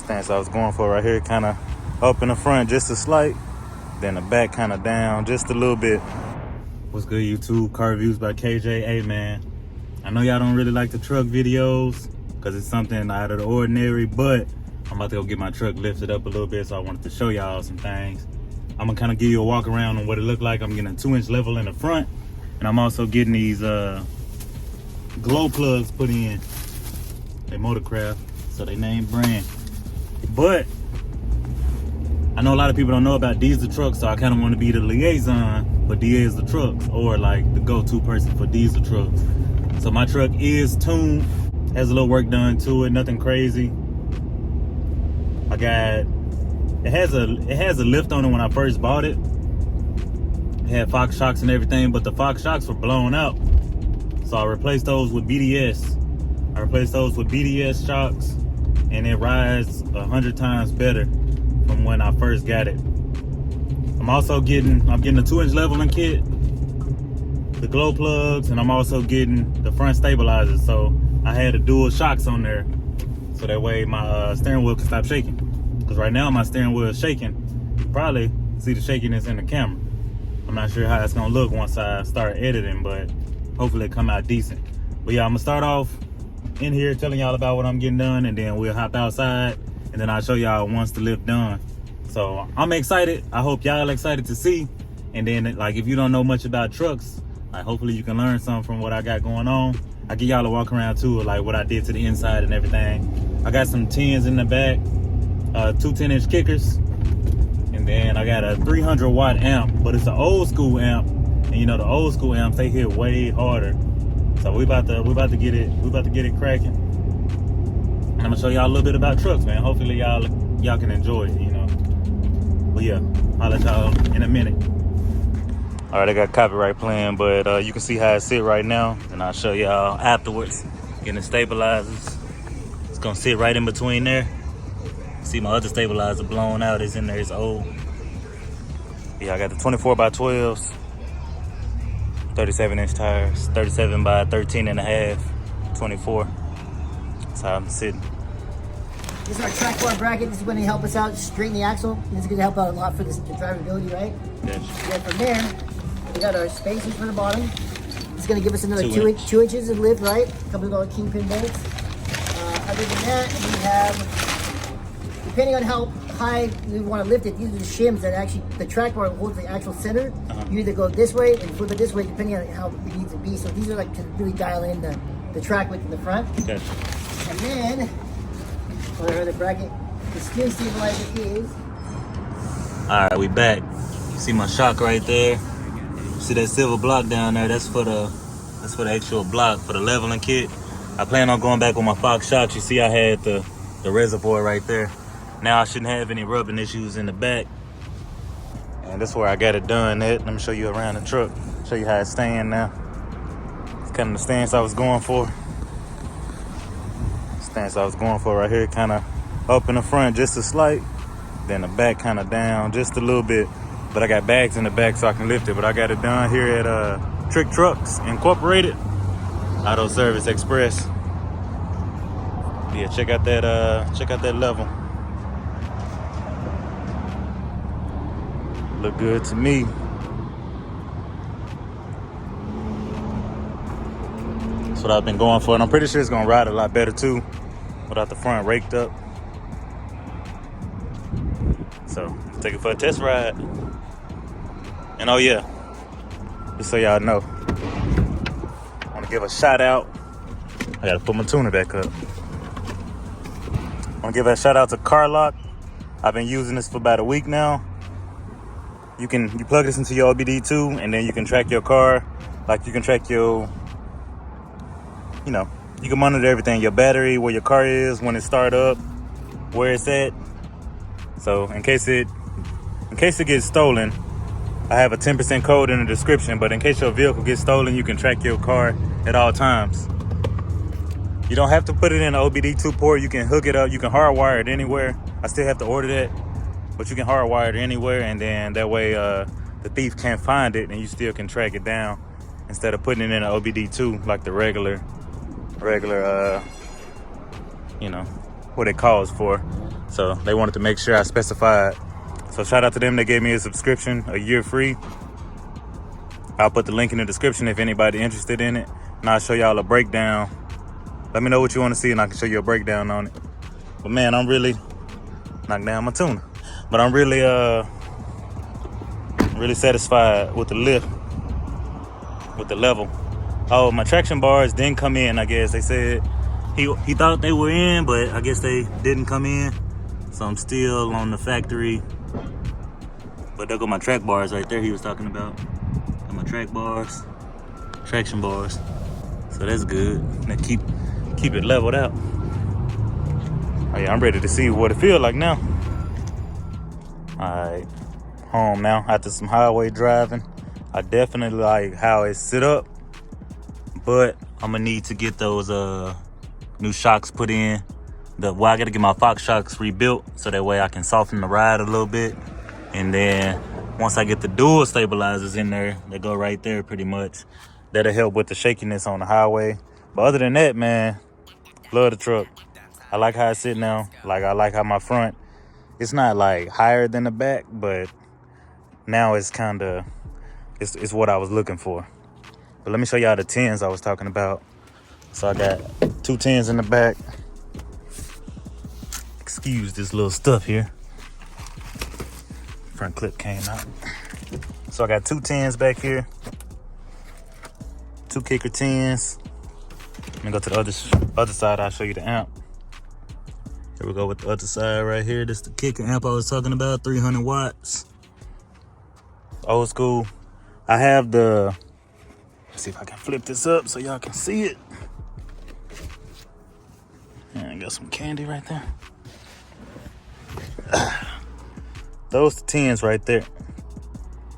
Stance I was going for right here, kind of up in the front just a slight, then the back kind of down just a little bit. What's good, YouTube? Car Views by KJ. Hey man, I know y'all don't really like the truck videos because it's something out of the ordinary, but I'm about to go get my truck lifted up a little bit, so I wanted to show y'all some things. I'm gonna kind of give you a walk around on what it looked like. I'm getting a 2-inch level in the front, and I'm also getting these glow plugs put in. They Motorcraft, so they name brand. But I know a lot of people don't know about diesel trucks, so I kind of want to be the liaison for diesel trucks, or like the go-to person for diesel trucks. So my truck is tuned, has a little work done to it, nothing crazy. It has a lift on it when I first bought it. It had Fox shocks and everything, but the Fox shocks were blown out. So I replaced those with BDS. I replaced those with BDS shocks, and it rides 100 times better from when I first got it. I'm getting a 2-inch leveling kit, the glow plugs, and I'm also getting the front stabilizers. So I had the dual shocks on there, so that way my steering wheel can stop shaking. Because right now my steering wheel is shaking. You can probably see the shakiness in the camera. I'm not sure how it's gonna look once I start editing, but hopefully it come out decent. But yeah, I'm gonna start off in here telling y'all about what I'm getting done, and then we'll hop outside, and then I'll show y'all once the lift done. So I'm excited. I hope y'all excited to see. And then, like, if you don't know much about trucks, like, hopefully you can learn something from what I got going on. I give y'all a walk around too, like what I did to the inside and everything. I got some 10s in the back, 2 10-inch kickers, and then I got a 300 watt amp, but it's an old school amp, and you know the old school amps, they hit way harder. So we about to get it cracking. And I'm gonna show y'all a little bit about trucks, man. Hopefully y'all can enjoy it, you know. But yeah, I'll let y'all in a minute. All right, I got copyright playing, but you can see how it sit right now, and I'll show y'all afterwards. Getting the stabilizers. It's gonna sit right in between there. See, my other stabilizer blown out, is in there, it's old. Yeah, I got the 24 by 12s, 37-inch tires, 37 by 13 and a half, 24. That's how I'm sitting. This is our track bar bracket. This is going to help us out, straighten the axle. This is going to help out a lot for the drivability, right? Yes. Then from there, we got our spacers for the bottom. This is going to give us another 2 inches of lift, right? A couple of little kingpin bolts. Other than that, we have, depending on how high we want to lift it, these are the shims that actually, the track bar holds the actual center. You either go this way and flip it this way, depending on how it needs to be. So these are like to really dial in the track width in the front. Gotcha. And then, whatever the bracket, the skin stabilizer is. All right, we back. You see my shock right there. See that silver block down there? That's for the actual block for the leveling kit. I plan on going back with my Fox shocks. You see, I had the reservoir right there. Now I shouldn't have any rubbing issues in the back. And that's where I got it done at. Let me show you around the truck. Show you how it's staying now. It's kind of the stance I was going for. Stance I was going for right here, kind of up in the front just a slight, then the back kind of down just a little bit. But I got bags in the back so I can lift it. But I got it done here at Trick Trucks Incorporated, Auto Service Express. Yeah, check out that level. Look good to me. That's what I've been going for, and I'm pretty sure it's gonna ride a lot better too, without the front raked up. So take it for a test ride. And oh yeah, just so y'all know, I want to give a shout out. I gotta put my tuner back up. I want to give a shout out to Carlock. I've been using this for about a week now. You plug this into your OBD2, and then you can track your car. Like you can track your, you know, you can monitor everything, your battery, where your car is when it start up, where it's at. So in case it gets stolen, I have a 10% code in the description, but in case your vehicle gets stolen, you can track your car at all times. You don't have to put it in an OBD2 port. You can hook it up. You can hardwire it anywhere. I still have to order that, but you can hardwire it anywhere, and then that way the thief can't find it, and you still can track it down instead of putting it in an OBD2 like the regular, you know, what it calls for. So they wanted to make sure I specified. So shout out to them. They gave me a subscription, a year free. I'll put the link in the description if anybody interested in it. And I'll show y'all a breakdown. Let me know what you want to see and I can show you a breakdown on it. But man, I'm really knocked down my tuna. But I'm really really satisfied with the lift, with the level. Oh, my traction bars didn't come in, I guess. They said he thought they were in, but I guess they didn't come in. So I'm still on the factory. But there go my track bars right there he was talking about. Got my track bars, traction bars. So that's good. Now keep it leveled out. Oh yeah, I'm ready to see what it feels like now. Alright, home now after some highway driving. I definitely like how it's set up, but I'm gonna need to get those new shocks put in. I gotta get my Fox shocks rebuilt so that way I can soften the ride a little bit. And then once I get the dual stabilizers in there, they go right there pretty much. That'll help with the shakiness on the highway. But other than that, man, love the truck. I like how it's sitting now. Like I like how my front, it's not like higher than the back, but now it's kind of, it's what I was looking for. But let me show y'all the 10s I was talking about. So I got 2 10s in the back. Excuse this little stuff here. Front clip came out. So I got 2 10s back here. 2 kicker 10s. Let me go to the other side. I'll show you the amp. Here we go with the other side right here. This is the kicker amp I was talking about, 300 watts. Old school. I have the, let's see if I can flip this up so y'all can see it. And I got some candy right there. Those 10s right there.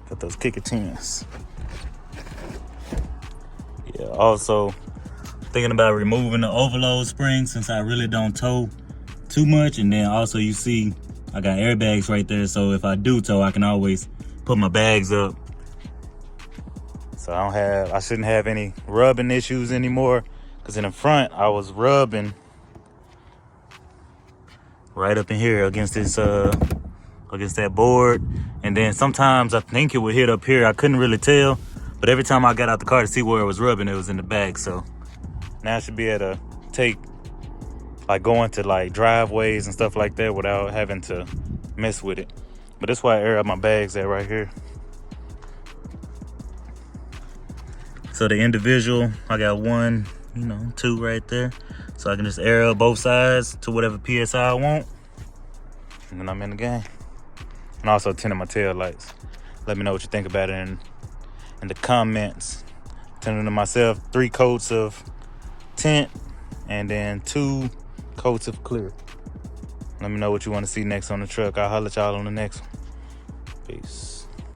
Got those kicker 10s. Yeah, also thinking about removing the overload spring since I really don't tow too much. And then also you see I got airbags right there, so if I do tow I can always put my bags up. So I shouldn't have any rubbing issues anymore, because in the front I was rubbing right up in here against this against that board, and then sometimes I think it would hit up here. I couldn't really tell, but every time I got out the car to see where it was rubbing, it was in the back. So now I should be able to take, like, going to like driveways and stuff like that without having to mess with it. But that's why I air out my bags at right here. So the individual, I got 1, 2 right there. So I can just air up both sides to whatever PSI I want. And then I'm in the game. And also tinted my tail lights. Let me know what you think about it in the comments. Tinted to myself 3 coats of tint and then 2 coats of clear. Let me know what you want to see next on the truck. I'll holler at y'all on the next one. Peace.